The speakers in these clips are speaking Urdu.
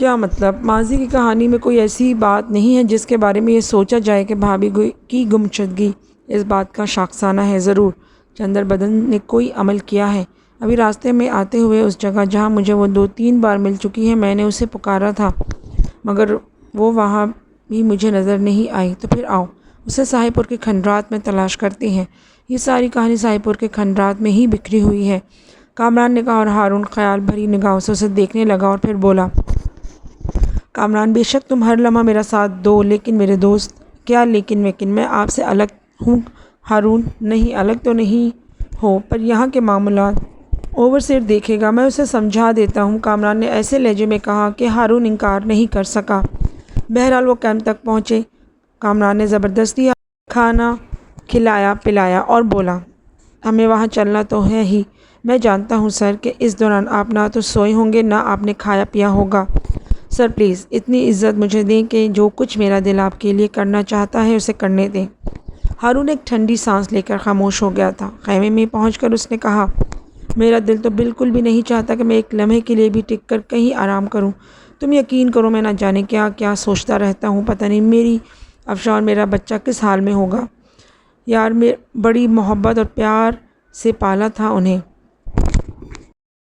کیا مطلب؟ ماضی کی کہانی میں کوئی ایسی بات نہیں ہے جس کے بارے میں یہ سوچا جائے کہ بھابھی کی گمشدگی اس بات کا شاخسانہ ہے؟ ضرور چندر بدن نے کوئی عمل کیا ہے۔ ابھی راستے میں آتے ہوئے اس جگہ جہاں مجھے وہ 2-3 بار مل چکی ہے میں نے اسے پکارا تھا، مگر وہ وہاں بھی مجھے نظر نہیں آئی۔ تو پھر آؤ اسے ساہی پور کے کھنڈرات میں تلاش کرتے ہیں۔ یہ ساری کہانی ساہی پور کے کھنڈرات میں ہی بکھری ہوئی ہے، کامران نے کہا، اور ہارون خیال بھری نگاہوں سے اسے دیکھنے لگا اور پھر بولا، کامران بے شک تم ہر لمحہ میرا ساتھ دو، لیکن میرے دوست۔ کیا لیکن ویکن؟ میں آپ سے الگ ہوں ہارون؟ نہیں الگ تو نہیں ہو، پر یہاں کے معاملات اوورسیئر دیکھے گا، میں اسے سمجھا دیتا ہوں، کامران نے ایسے لہجے میں کہا کہ ہارون انکار نہیں کر سکا۔ بہرحال وہ کیمپ تک پہنچے۔ کامران نے زبردستی کھانا کھلایا پلایا اور بولا، ہمیں وہاں چلنا تو ہے ہی۔ میں جانتا ہوں سر کہ اس دوران آپ نہ تو سوئے ہوں گے نہ آپ نے کھایا پیا ہوگا۔ سر پلیز اتنی عزت مجھے دیں کہ جو کچھ میرا دل آپ کے لیے کرنا چاہتا ہے اسے کرنے دیں۔ ہارون ایک ٹھنڈی سانس لے کر خاموش ہو گیا تھا۔ خیمے میں پہنچ کر اس نے کہا، میرا دل تو بالکل بھی نہیں چاہتا کہ میں ایک لمحے کے لیے بھی ٹک کر کہیں آرام کروں۔ تم یقین کرو میں نہ جانے کیا کیا سوچتا رہتا ہوں، پتہ نہیں میری افشاں اور میرا بچہ کس حال میں ہوگا۔ یار میں بڑی محبت اور پیار سے پالا تھا انہیں۔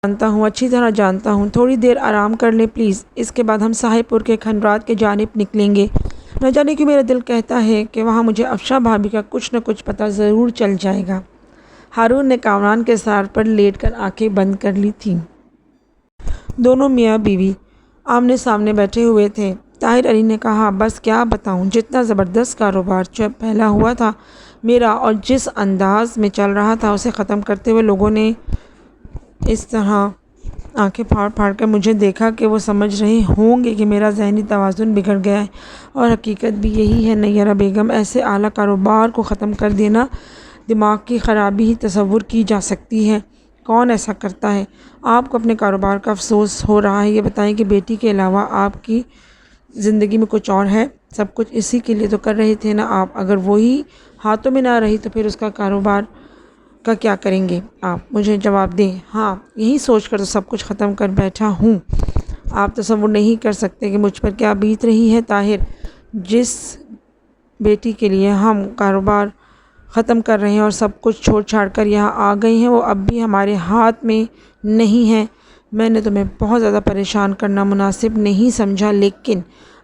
جانتا ہوں، اچھی طرح جانتا ہوں۔ تھوڑی دیر آرام کر لیں پلیز، اس کے بعد ہم ساہی پور کے کھنڈرات کی جانب نکلیں گے۔ نہ جانے کیوں میرا دل کہتا ہے کہ وہاں مجھے افشاں بھابھی کا کچھ نہ کچھ پتہ ضرور چل جائے گا۔ ہارون نے کامران کے سر پر لیٹ کر آنکھیں بند کر لی تھیں۔ دونوں میاں بیوی آمنے سامنے بیٹھے ہوئے تھے۔ طاہر علی نے کہا، بس کیا بتاؤں، جتنا زبردست کاروبار پھیلا ہوا تھا میرا اور جس انداز میں چل رہا تھا اسے ختم کرتے ہوئے لوگوں نے اس طرح آنکھیں پھاڑ پھاڑ کر مجھے دیکھا کہ وہ سمجھ رہے ہوں گے کہ میرا ذہنی توازن بگڑ گیا ہے، اور حقیقت بھی یہی ہے نیرہ بیگم۔ ایسے اعلیٰ کاروبار کو ختم کر دینا، دماغ کی خرابی ہی تصور کی جا سکتی ہے۔ کون ایسا کرتا ہے؟ آپ کو اپنے کاروبار کا افسوس ہو رہا ہے؟ یہ بتائیں کہ بیٹی کے علاوہ آپ کی زندگی میں کچھ اور ہے؟ سب کچھ اسی کے لیے تو کر رہے تھے نا آپ۔ اگر وہی ہاتھوں میں نہ رہی تو پھر اس کا کاروبار کا کیا کریں گے آپ؟ مجھے جواب دیں۔ ہاں یہی سوچ کر تو سب کچھ ختم کر بیٹھا ہوں۔ آپ تصور نہیں کر سکتے کہ مجھ پر کیا بیت رہی ہے طاہر۔ جس بیٹی کے لیے ہم کاروبار ختم کر رہے ہیں اور سب کچھ چھوڑ چھاڑ کر یہاں آ گئے ہیں، وہ اب بھی ہمارے ہاتھ میں نہیں ہے۔ میں نے تمہیں بہت زیادہ پریشان کرنا مناسب نہیں سمجھا، لیکن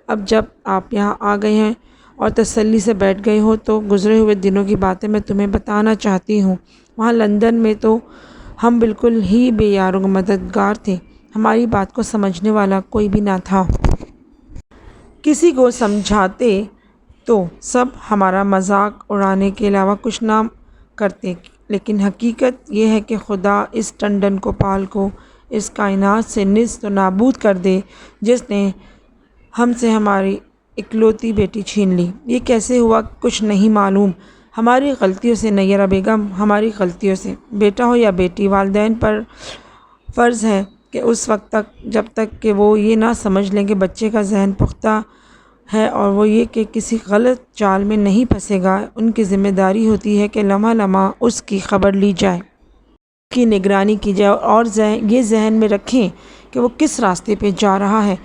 اب جب آپ یہاں آ گئے ہیں اور تسلی سے بیٹھ گئے ہو تو گزرے ہوئے دنوں کی باتیں میں تمہیں بتانا چاہتی ہوں۔ وہاں لندن میں تو ہم بالکل ہی بے یار و مددگار تھے، ہماری بات کو سمجھنے والا کوئی بھی نہ تھا۔ کسی کو سمجھاتے تو سب ہمارا مذاق اڑانے کے علاوہ کچھ نہ کرتے، لیکن حقیقت یہ ہے کہ خدا اس ٹنڈن گوپال کو اس کائنات سے نیست و نابود کر دے جس نے ہم سے ہماری اکلوتی بیٹی چھین لی۔ یہ کیسے ہوا کچھ نہیں معلوم، ہماری غلطیوں سے نیرہ بیگم، ہماری غلطیوں سے۔ بیٹا ہو یا بیٹی، والدین پر فرض ہے کہ اس وقت تک جب تک کہ وہ یہ نہ سمجھ لیں کہ بچے کا ذہن پختہ ہے اور وہ یہ کہ کسی غلط چال میں نہیں پھنسے گا، ان کی ذمہ داری ہوتی ہے کہ لمحہ لمحہ اس کی خبر لی جائے، اس کی نگرانی کی جائے اور یہ ذہن میں رکھیں کہ وہ کس راستے پہ جا رہا ہے۔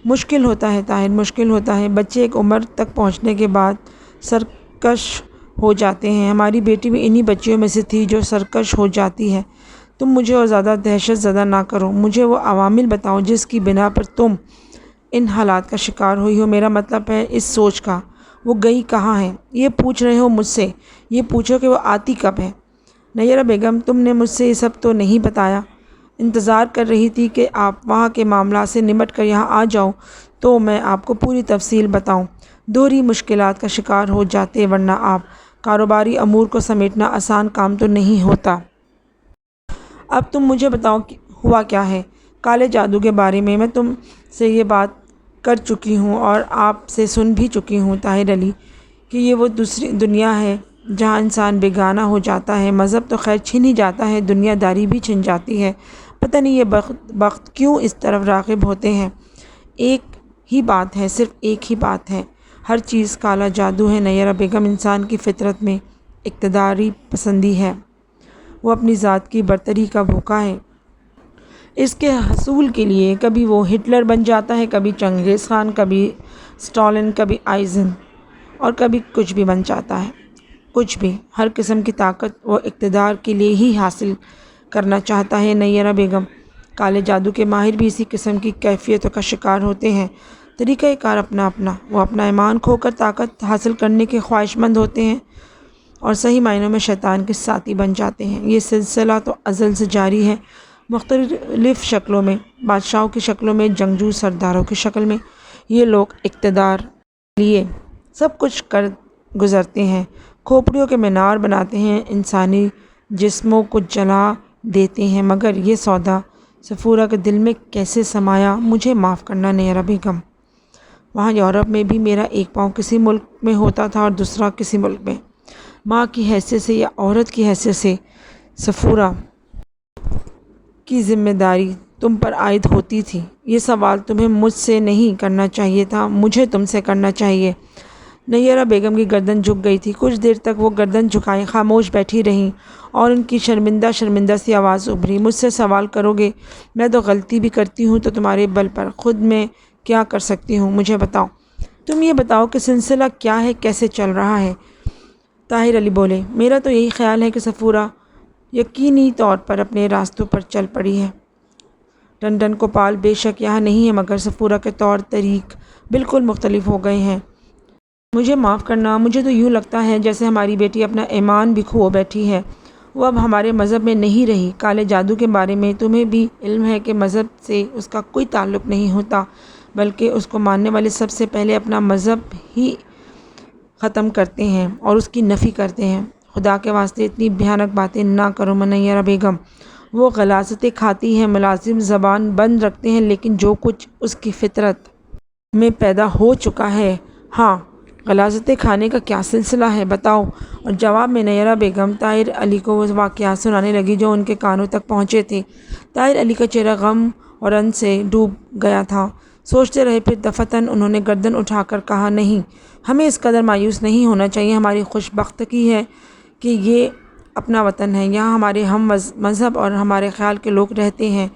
مشکل ہوتا ہے طاہر، مشکل ہوتا ہے۔ بچے ایک عمر تک پہنچنے کے بعد سرکش ہو جاتے ہیں۔ ہماری بیٹی بھی انہی بچیوں میں سے تھی جو سرکش ہو جاتی ہے۔ تم مجھے اور زیادہ دہشت زدہ نہ کرو، مجھے وہ عوامل بتاؤ جس کی بنا پر تم ان حالات کا شکار ہوئی ہو۔ میرا مطلب ہے اس سوچ کا، وہ گئی کہاں ہے؟ یہ پوچھ رہے ہو مجھ سے؟ یہ پوچھو کہ وہ آتی کب ہے۔ نیرہ بیگم تم نے مجھ سے یہ سب تو نہیں بتایا۔ انتظار کر رہی تھی کہ آپ وہاں کے معاملات سے نمٹ کر یہاں آ جاؤ تو میں آپ کو پوری تفصیل بتاؤں۔ دوہری مشکلات کا شکار ہو جاتے، ورنہ آپ کاروباری امور کو سمیٹنا آسان کام تو نہیں ہوتا۔ اب تم مجھے بتاؤ ہوا کیا ہے؟ کالے جادو کے بارے میں تم سے یہ بات کر چکی ہوں اور آپ سے سن بھی چکی ہوں طاہر علی، کہ یہ وہ دوسری دنیا ہے جہاں انسان بیگانہ ہو جاتا ہے۔ مذہب تو خیر چھن ہی جاتا ہے، دنیا داری بھی چھن جاتی ہے۔ پتہ نہیں یہ بخت کیوں اس طرف راغب ہوتے ہیں۔ ایک ہی بات ہے، صرف ایک ہی بات ہے، ہر چیز کالا جادو ہے نیرہ بیگم۔ انسان کی فطرت میں اقتداری پسندی ہے، وہ اپنی ذات کی برتری کا بھوکا ہے۔ اس کے حصول کے لیے کبھی وہ ہٹلر بن جاتا ہے، کبھی چنگیز خان، کبھی اسٹالن، کبھی آئزن اور کبھی کچھ بھی بن جاتا ہے۔ کچھ بھی، ہر قسم کی طاقت وہ اقتدار کے لیے ہی حاصل کرنا چاہتا ہے نیرہ بیگم۔ کالے جادو کے ماہر بھی اسی قسم کی کیفیتوں کا شکار ہوتے ہیں۔ طریقہ کار اپنا اپنا، وہ اپنا ایمان کھو کر طاقت حاصل کرنے کے خواہش مند ہوتے ہیں اور صحیح معنوں میں شیطان کے ساتھی بن جاتے ہیں۔ یہ سلسلہ تو ازل سے جاری ہے، مختلف شکلوں میں، بادشاہوں کی شکلوں میں، جنگجو سرداروں کی شکل میں۔ یہ لوگ اقتدار کے لیے سب کچھ کر گزرتے ہیں، کھوپڑیوں کے مینار بناتے ہیں، انسانی جسموں کو جلا دیتے ہیں، مگر یہ سودا صفورہ کے دل میں کیسے سمایا؟ مجھے معاف کرنا نیرہ بیگم۔ وہاں یورپ میں بھی میرا ایک پاؤں کسی ملک میں ہوتا تھا اور دوسرا کسی ملک میں۔ ماں کی حیثیت سے یا عورت کی حیثیت سے صفورہ کی ذمہ داری تم پر عائد ہوتی تھی۔ یہ سوال تمہیں مجھ سے نہیں کرنا چاہیے تھا، مجھے تم سے کرنا چاہیے۔ نیرہ بیگم کی گردن جھک گئی تھی۔ کچھ دیر تک وہ گردن جھکائے خاموش بیٹھی رہیں اور ان کی شرمندہ سی آواز ابھری، مجھ سے سوال کرو گے؟ میں تو غلطی بھی کرتی ہوں تو تمہارے بل پر، خود میں کیا کر سکتی ہوں؟ مجھے بتاؤ، تم یہ بتاؤ کہ سلسلہ کیا ہے، کیسے چل رہا ہے؟ طاہر علی بولے، میرا تو یہی خیال ہے کہ صفورہ یقینی طور پر اپنے راستوں پر چل پڑی ہے۔ ٹنڈن کوپال بے شک یہاں نہیں ہے، مگر صفورہ کے طور طریق بالکل مختلف ہو گئے ہیں۔ مجھے معاف کرنا، مجھے تو یوں لگتا ہے جیسے ہماری بیٹی اپنا ایمان بھی کھو بیٹھی ہے۔ وہ اب ہمارے مذہب میں نہیں رہی۔ کالے جادو کے بارے میں تمہیں بھی علم ہے کہ مذہب سے اس کا کوئی تعلق نہیں ہوتا، بلکہ اس کو ماننے والے سب سے پہلے اپنا مذہب ہی ختم کرتے ہیں اور اس کی نفی کرتے ہیں۔ خدا کے واسطے اتنی بھیانک باتیں نہ کرو نیرہ بیگم۔ وہ غلاظتیں کھاتی ہے، ملازم زبان بند رکھتے ہیں، لیکن جو کچھ اس کی فطرت میں پیدا ہو چکا ہے۔ ہاں، غلاظتیں کھانے کا کیا سلسلہ ہے، بتاؤ؟ اور جواب میں نیرہ بیگم طاہر علی کو وہ واقعات سنانے لگی جو ان کے کانوں تک پہنچے تھے۔ طاہر علی کا چہرہ غم اور رنج سے ڈوب گیا تھا۔ سوچتے رہے، پھر دفتن انہوں نے گردن اٹھا کر کہا، نہیں، ہمیں اس قدر مایوس نہیں ہونا چاہیے۔ ہماری خوش بختگی ہے کہ یہ اپنا وطن ہے، یہاں ہمارے ہم مذہب اور ہمارے خیال کے لوگ رہتے ہیں۔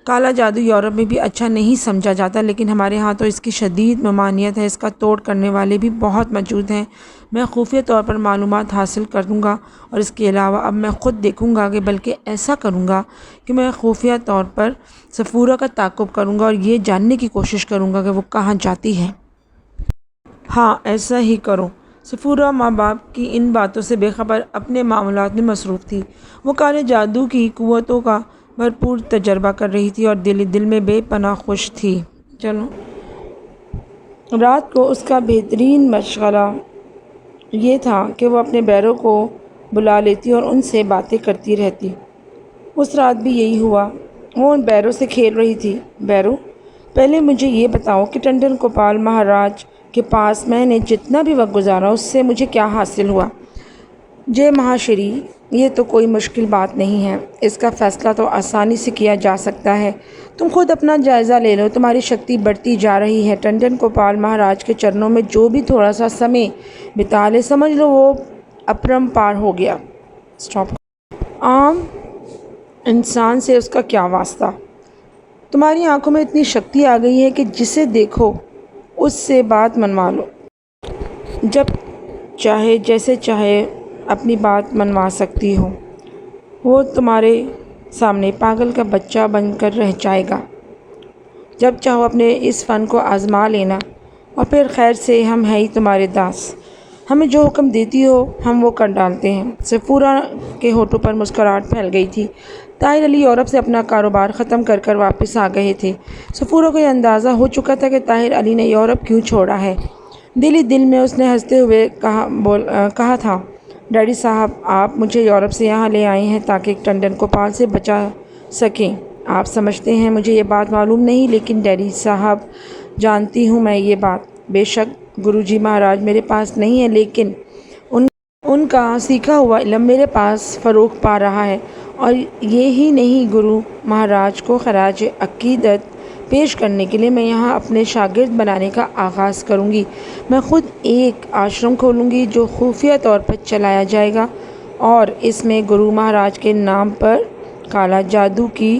کالا جادو یورپ میں بھی اچھا نہیں سمجھا جاتا، لیکن ہمارے ہاں تو اس کی شدید ممانعت ہے، اس کا توڑ کرنے والے بھی بہت موجود ہیں۔ میں خفیہ طور پر معلومات حاصل کروں گا اور اس کے علاوہ اب میں خود دیکھوں گا کہ بلکہ ایسا کروں گا کہ میں خفیہ طور پر صفورہ کا تعاقب کروں گا اور یہ جاننے کی کوشش کروں گا کہ وہ کہاں جاتی ہے۔ ہاں، ایسا ہی کرو۔ صفورہ ماں باپ کی ان باتوں سے بے خبر اپنے معاملات میں مصروف تھی۔ وہ کالے جادو کی قوتوں کا بھرپور تجربہ کر رہی تھی اور دل میں بے پناہ خوش تھی۔ رات کو اس کا بہترین مشغلہ یہ تھا کہ وہ اپنے بیروں کو بلا لیتی اور ان سے باتیں کرتی رہتی۔ اس رات بھی یہی ہوا۔ وہ ان بیروں سے کھیل رہی تھی۔ بیروں، پہلے مجھے یہ بتاؤ کہ ٹنڈن کوپال مہاراج کے پاس میں نے جتنا بھی وقت گزارا اس سے مجھے کیا حاصل ہوا؟ جے مہاشری، یہ تو کوئی مشکل بات نہیں ہے، اس کا فیصلہ تو آسانی سے کیا جا سکتا ہے۔ تم خود اپنا جائزہ لے لو، تمہاری شکتی بڑھتی جا رہی ہے۔ ٹنڈن کوپال مہاراج کے چرنوں میں جو بھی تھوڑا سا سمے بتا لے، سمجھ لو وہ اپرم پار ہو گیا۔ عام انسان سے اس کا کیا واسطہ؟ تمہاری آنکھوں میں اتنی شکتی آ گئی ہے کہ جسے دیکھو اس سے بات منوا لو، جب چاہے جیسے چاہے اپنی بات منوا سکتی ہو۔ وہ تمہارے سامنے پاگل کا بچہ بن کر رہ جائے گا۔ جب چاہو اپنے اس فن کو آزما لینا، اور پھر خیر سے ہم ہیں ہی تمہارے داس، ہمیں جو حکم دیتی ہو ہم وہ کر ڈالتے ہیں۔ صفورہ کے ہونٹوں پر مسکراہٹ پھیل گئی تھی۔ طاہر علی یورپ سے اپنا کاروبار ختم کر واپس آ گئے تھے۔ صفورہ کو یہ اندازہ ہو چکا تھا کہ طاہر علی نے یورپ کیوں چھوڑا ہے۔ دل ہی دل میں اس نے ہنستے ہوئے کہا تھا، ڈیڈی صاحب، آپ مجھے یورپ سے یہاں لے آئے ہیں تاکہ ٹنڈن کوپال سے بچا سکیں۔ آپ سمجھتے ہیں مجھے یہ بات معلوم نہیں، لیکن ڈیڈی صاحب جانتی ہوں میں یہ بات۔ بے شک گرو جی مہاراج میرے پاس نہیں ہے، لیکن ان کا سیکھا ہوا علم میرے پاس فروغ پا رہا ہے، اور یہی نہیں، گرو مہاراج کو خراج عقیدت پیش کرنے کے لیے میں یہاں اپنے شاگرد بنانے کا آغاز کروں گی۔ میں خود ایک آشرم کھولوں گی جو خفیہ طور پر چلایا جائے گا، اور اس میں گرو مہاراج کے نام پر کالا جادو کی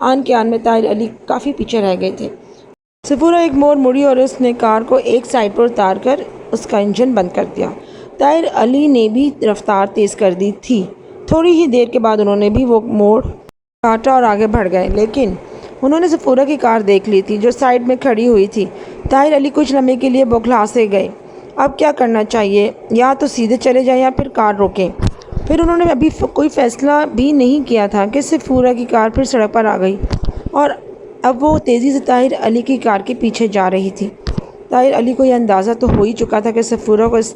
آن کے آن میں طاہر علی کافی پیچھے رہ گئے تھے۔ سفورہ ایک موڑ مڑی اور اس نے کار کو ایک سائڈ پر اتار کر اس کا انجن بند کر دیا۔ طاہر علی نے بھی رفتار تیز کر دی تھی۔ تھوڑی ہی دیر کے بعد انہوں نے بھی وہ موڑ کاٹا اور آگے بڑھ گئے، لیکن انہوں نے سفورہ کی کار دیکھ لی تھی جو سائڈ میں کھڑی ہوئی تھی۔ طاہر علی کچھ لمحے کے لیے بوکھلا سے گئے۔ اب کیا کرنا چاہیے؟ یا تو سیدھے چلے جائیں یا پھر کار روکیں۔ پھر انہوں نے ابھی کوئی فیصلہ بھی نہیں کیا تھا کہ سفورہ کی کار پھر سڑک پر آ گئی اور اب وہ تیزی سے طاہر علی کی کار کے پیچھے جا رہی تھی۔ طاہر علی کو یہ اندازہ تو ہو ہی چکا تھا کہ سفورہ کو اس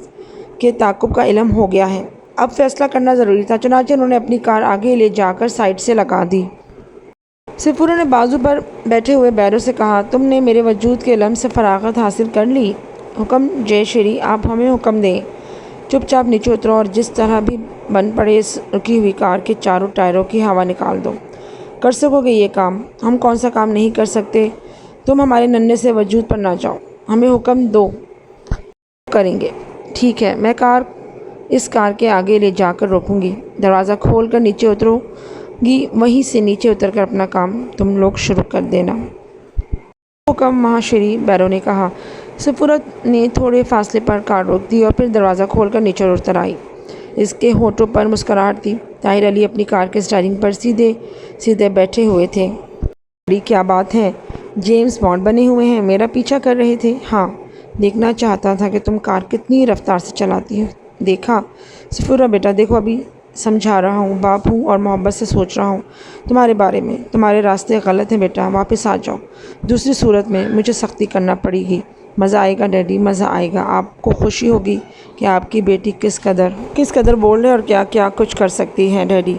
کے تعاقب کا علم ہو گیا ہے۔ اب فیصلہ کرنا ضروری تھا، چنانچہ انہوں نے اپنی کار آگے لے جا کر سائڈ سے لگا دی۔ سفورہ نے بازو پر بیٹھے ہوئے بیرو سے کہا، تم نے میرے وجود کے لمس سے فراغت حاصل کر لی؟ حکم جے شری، آپ ہمیں حکم دیں۔ چپ چاپ نیچے اترو اور جس طرح بھی بن پڑے اس رکی ہوئی کار کے چاروں ٹائروں کی ہوا نکال دو۔ کر سکو گے یہ کام؟ ہم کون سا کام نہیں کر سکتے؟ تم ہمارے ننھے سے وجود پر نہ جاؤ، ہمیں حکم دو، کریں گے۔ ٹھیک ہے، میں اس کار کے آگے لے جا کر روکوں گی، دروازہ کھول کر نیچے اترو گی، وہیں سے نیچے اتر کر اپنا کام تم لوگ شروع کر دینا۔ حکم مہاشری، بیرو نے کہا۔ سفورہ نے تھوڑے فاصلے پر کار روک دی اور پھر دروازہ کھول کر نیچے اتر آئی۔ اس کے ہونٹوں پر مسکراہٹ تھی۔ طاہر علی اپنی کار کے اسٹیئرنگ پر سیدھے بیٹھے ہوئے تھے۔ بڑی کیا بات ہے، جیمز بانڈ بنے ہوئے ہیں، میرا پیچھا کر رہے تھے؟ ہاں، دیکھنا چاہتا تھا کہ تم کار کتنی رفتار سے چلاتی ہو۔ دیکھا؟ سفورہ بیٹا دیکھو، ابھی سمجھا رہا ہوں، باپ ہوں اور محبت سے سوچ رہا ہوں تمہارے بارے میں۔ تمہارے راستے غلط ہیں بیٹا، واپس آ جاؤ، دوسری صورت میں مجھے سختی کرنا پڑے گی۔ مزہ آئے گا ڈیڈی، مزہ آئے گا، آپ کو خوشی ہوگی کہ آپ کی بیٹی کس قدر بول ہے اور کیا کیا کچھ کر سکتی ہے۔ ڈیڈی،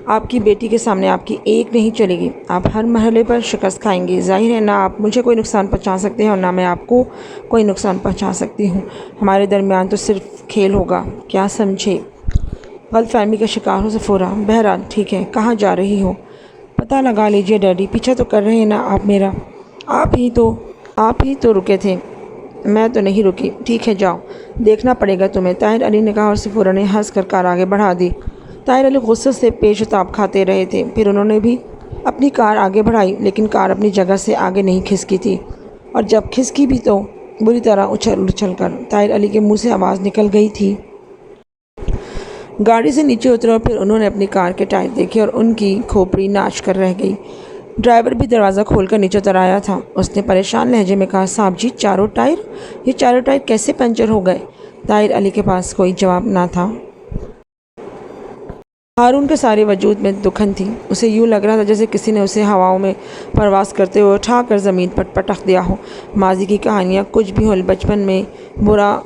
آپ کی بیٹی کے سامنے آپ کی ایک نہیں چلے گی، آپ ہر مرحلے پر شکست کھائیں گے۔ ظاہر ہے نہ آپ مجھے کوئی نقصان پہنچا سکتے ہیں اور نہ میں آپ کو کوئی نقصان پہنچا سکتی ہوں، ہمارے درمیان تو صرف کھیل ہوگا، کیا سمجھے؟ غلط فہمی کا شکار ہو سفورہ۔ بہرحال ٹھیک ہے، کہاں جا رہی ہو؟ پتہ لگا لیجئے ڈیڈی، پیچھا تو کر رہے ہیں نا آپ میرا؟ آپ ہی تو رکے تھے، میں تو نہیں رکی۔ ٹھیک ہے جاؤ، دیکھنا پڑے گا تمہیں، طاہر علی نے کہا اور سفورہ نے ہنس کر کار آگے بڑھا دی۔ طاہر علی غصے سے پیش و تاب کھاتے رہے تھے، پھر انہوں نے بھی اپنی کار آگے بڑھائی، لیکن کار اپنی جگہ سے آگے نہیں کھسکی تھی، اور جب کھسکی بھی تو بری طرح اچھل کر۔ طاہر علی کے منہ سے آواز نکل گئی تھی۔ گاڑی سے نیچے اترے اور پھر انہوں نے اپنی کار کے ٹائر دیکھے اور ان کی کھوپڑی ناچ کر رہ گئی۔ ڈرائیور بھی دروازہ کھول کر نیچے اتر آیا تھا۔ اس نے پریشان لہجے میں کہا، صاحب جی، یہ چاروں ٹائر کیسے پنچر ہو گئے؟ طاہر علی کے پاس کوئی جواب نہ تھا۔ ہارون کے سارے وجود میں دکھن تھی، اسے یوں لگ رہا تھا جیسے کسی نے اسے ہواؤں میں پرواز کرتے ہوئے اٹھا کر زمین پر پٹخ دیا ہو۔ ماضی کی کہانیاں کچھ بھی ہو، بچپن میں برا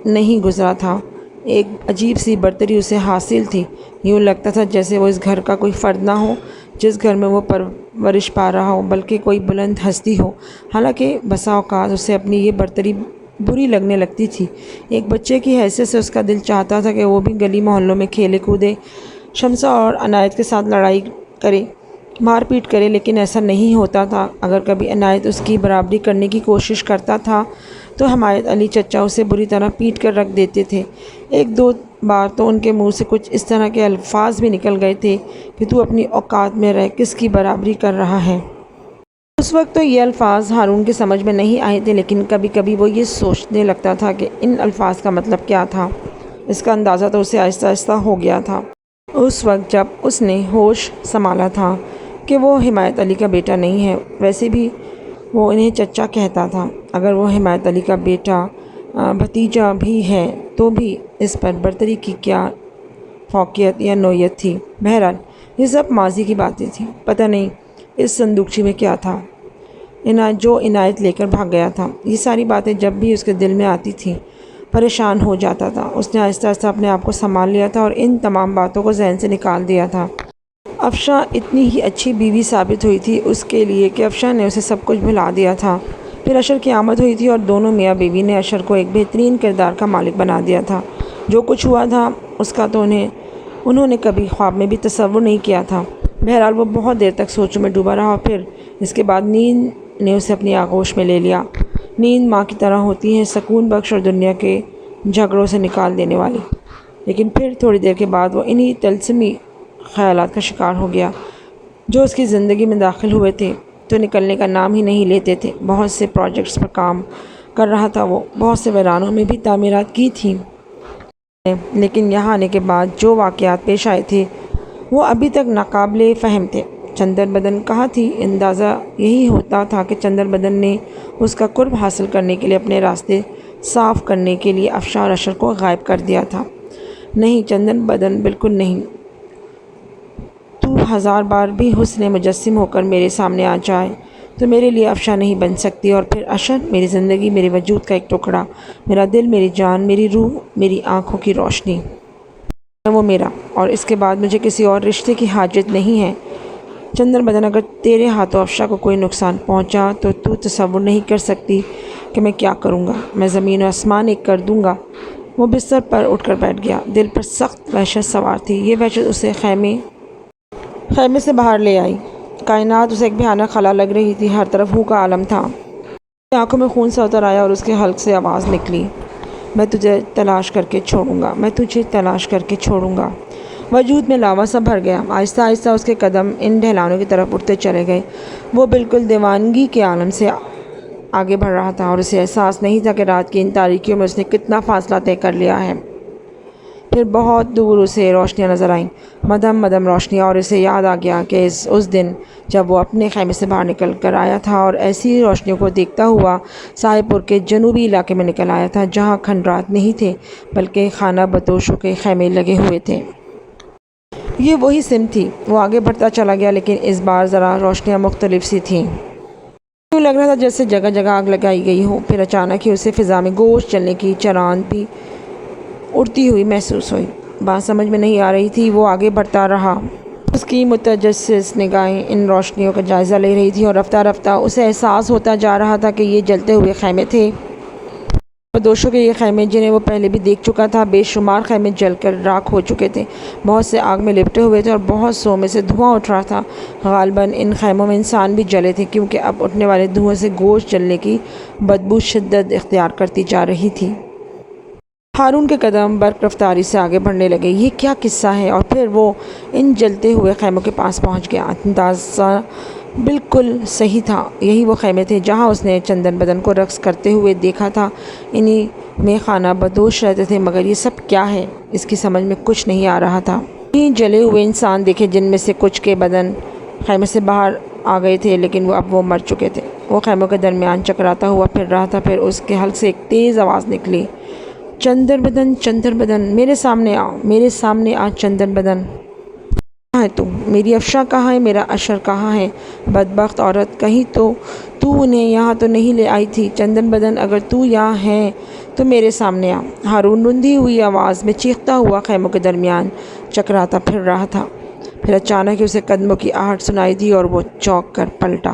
نہیں گزرا تھا، ایک عجیب سی برتری اسے حاصل تھی، یوں لگتا تھا جیسے وہ اس گھر کا کوئی فرد نہ ہو جس گھر میں وہ پرورش پا رہا ہو، بلکہ کوئی بلند ہستی ہو۔ حالانکہ بسا اوقات اسے اپنی یہ برتری بری لگنے لگتی تھی۔ ایک بچے کی حیثیت سے اس کا دل چاہتا تھا کہ وہ بھی گلی محلوں میں کھیلے کودے، شمسہ اور عنایت کے ساتھ لڑائی کرے، مار پیٹ کرے، لیکن ایسا نہیں ہوتا تھا۔ اگر کبھی عنایت اس کی برابری کرنے کی کوشش کرتا تھا تو حمایت علی چچا اسے بری طرح پیٹ کر رکھ دیتے تھے۔ ایک دو بار تو ان کے منہ سے کچھ اس طرح کے الفاظ بھی نکل گئے تھے کہ تو اپنی اوقات میں رہ کس کی برابری کر رہا ہے۔ اس وقت تو یہ الفاظ ہارون کے سمجھ میں نہیں آئے تھے، لیکن کبھی کبھی وہ یہ سوچنے لگتا تھا کہ ان الفاظ کا مطلب کیا تھا۔ اس کا اندازہ تو اسے آہستہ آہستہ ہو گیا تھا، اس وقت جب اس نے ہوش سنبھالا تھا کہ وہ حمایت علی کا بیٹا نہیں ہے۔ ویسے بھی وہ انہیں چچا کہتا تھا، اگر وہ حمایت علی کا بیٹا بھتیجا بھی ہے تو بھی اس پر برتری کی کیا فوقیت یا نوعیت تھی۔ بہرحال یہ سب ماضی کی باتیں تھیں۔ پتہ نہیں اس صندوقچی میں کیا تھا جو عنایت لے کر بھاگ گیا تھا۔ یہ ساری باتیں جب بھی اس کے دل میں آتی تھیں پریشان ہو جاتا تھا۔ اس نے آہستہ آہستہ اپنے آپ کو سنبھال لیا تھا اور ان تمام باتوں کو ذہن سے نکال دیا تھا۔ افشاں اتنی ہی اچھی بیوی ثابت ہوئی تھی اس کے لیے کہ افشاں نے اسے سب کچھ بھلا دیا تھا۔ پھر اشر کی آمد ہوئی تھی اور دونوں میاں بیوی نے اشر کو ایک بہترین کردار کا مالک بنا دیا تھا۔ جو کچھ ہوا تھا اس کا تو انہوں نے کبھی خواب میں بھی تصور نہیں کیا تھا۔ بہرحال وہ بہت دیر تک سوچوں میں ڈوبا رہا اور پھر اس کے بعد نیند نے اسے اپنی آغوش میں لے لیا۔ نیند ماں کی طرح ہوتی ہے، سکون بخش اور دنیا کے جھگڑوں سے نکال دینے والی۔ لیکن پھر تھوڑی دیر کے بعد وہ انہی طلسمی خیالات کا شکار ہو گیا جو اس کی زندگی میں داخل ہوئے تھے تو نکلنے کا نام ہی نہیں لیتے تھے۔ بہت سے پروجیکٹس پر کام کر رہا تھا وہ، بہت سے ویرانوں میں بھی تعمیرات کی تھیں، لیکن یہاں آنے کے بعد جو واقعات پیش آئے تھے وہ ابھی تک ناقابل فہم تھے۔ چندر بدن کہاں تھی؟ اندازہ یہی ہوتا تھا کہ چندر بدن نے اس کا قرب حاصل کرنے کے لیے اپنے راستے صاف کرنے کے لیے افشاں اور اشر کو غائب کر دیا تھا۔ نہیں چندر بدن، بالکل نہیں۔ تو 1000 بار بھی حسن مجسم ہو کر میرے سامنے آ جائے تو میرے لیے افشاں نہیں بن سکتی، اور پھر اشر میری زندگی، میرے وجود کا ایک ٹکڑا، میرا دل، میری جان، میری روح، میری آنکھوں کی روشنی۔ وہ میرا، اور اس کے بعد مجھے کسی اور رشتے کی حاجت نہیں ہے۔ چندر بدن، اگر تیرے ہاتھوں افشا کو کوئی نقصان پہنچا تو تصور نہیں کر سکتی کہ میں کیا کروں گا۔ میں زمین و آسمان ایک کر دوں گا۔ وہ بستر پر اٹھ کر بیٹھ گیا۔ دل پر سخت وحشت سوار تھی۔ یہ وحشت اسے خیمے سے باہر لے آئی۔ کائنات اسے ایک بھیانک خلا لگ رہی تھی۔ ہر طرف ہو کا عالم تھا۔ اس کی آنکھوں میں خون سا اتر آیا اور اس کے حلق سے آواز نکلی، میں تجھے تلاش کر کے چھوڑوں گا، میں تجھے تلاش کر کے چھوڑوں گا۔ وجود میں لاوا سا بھر گیا۔ آہستہ آہستہ اس کے قدم ان ڈھلانوں کی طرف اٹھتے چلے گئے۔ وہ بالکل دیوانگی کے عالم سے آگے بڑھ رہا تھا اور اسے احساس نہیں تھا کہ رات کی ان تاریکیوں میں اس نے کتنا فاصلہ طے کر لیا ہے۔ پھر بہت دور اسے روشنیاں نظر آئیں، مدھم مدھم روشنیاں، اور اسے یاد آ گیا کہ اس دن جب وہ اپنے خیمے سے باہر نکل کر آیا تھا اور ایسی روشنیوں کو دیکھتا ہوا صاحب پور کے جنوبی علاقے میں نکل آیا تھا، جہاں کھنڈرات نہیں تھے بلکہ خانہ بدوشوں کے خیمے لگے ہوئے تھے۔ یہ وہی سمت تھی۔ وہ آگے بڑھتا چلا گیا، لیکن اس بار ذرا روشنیاں مختلف سی تھیں۔ یوں لگ رہا تھا جیسے جگہ جگہ آگ لگائی گئی ہو۔ پھر اچانک ہی اسے فضا میں گوشت جلنے کی چراند بھی اڑتی ہوئی محسوس ہوئی۔ بات سمجھ میں نہیں آ رہی تھی۔ وہ آگے بڑھتا رہا۔ اس کی متجسس نگاہیں ان روشنیوں کا جائزہ لے رہی تھیں اور رفتہ رفتہ اسے احساس ہوتا جا رہا تھا کہ یہ جلتے ہوئے خیمے تھے۔ بدوشوں کے یہ خیمے، جنہیں وہ پہلے بھی دیکھ چکا تھا، بے شمار خیمے جل کر راکھ ہو چکے تھے۔ بہت سے آگ میں لپٹے ہوئے تھے اور بہت سو میں سے دھواں اٹھ رہا تھا۔ غالباً ان خیموں میں انسان بھی جلے تھے، کیونکہ اب اٹھنے والے دھوئیں سے گوشت جلنے کی بدبو شدت اختیار کرتی جا رہی تھی۔ ہارون کے قدم برق رفتاری سے آگے بڑھنے لگے۔ یہ کیا قصہ ہے؟ اور پھر وہ ان جلتے ہوئے خیموں کے پاس پہنچ گیا۔ اندازہ بالکل صحیح تھا۔ یہی وہ خیمے تھے جہاں اس نے چندر بدن کو رقص کرتے ہوئے دیکھا تھا۔ انہی میں خانہ بدوش رہتے تھے، مگر یہ سب کیا ہے؟ اس کی سمجھ میں کچھ نہیں آ رہا تھا۔ یہ جلے ہوئے انسان دیکھے، جن میں سے کچھ کے بدن خیمے سے باہر آ گئے تھے، لیکن وہ مر چکے تھے۔ وہ خیموں کے درمیان چکراتا ہوا پھر رہا تھا۔ پھر اس کے حلق سے ایک تیز آواز نکلی، چندر بدن، چندر بدن، میرے سامنے آ، میرے سامنے آ چندر بدن۔ کہاں ہے تو؟ میری افشا کہاں ہے؟ میرا اشر کہاں ہے؟ بدبخت عورت، کہیں تو انہیں یہاں تو نہیں لے آئی تھی؟ چندر بدن، اگر تو یہاں ہے تو میرے سامنے آ۔ ہارون رندھی ہوئی آواز میں چیختا ہوا خیموں کے درمیان چکراتا پھر رہا تھا۔ پھر اچانک ہی اسے قدموں کی آہٹ سنائی دی اور وہ چونک کر پلٹا۔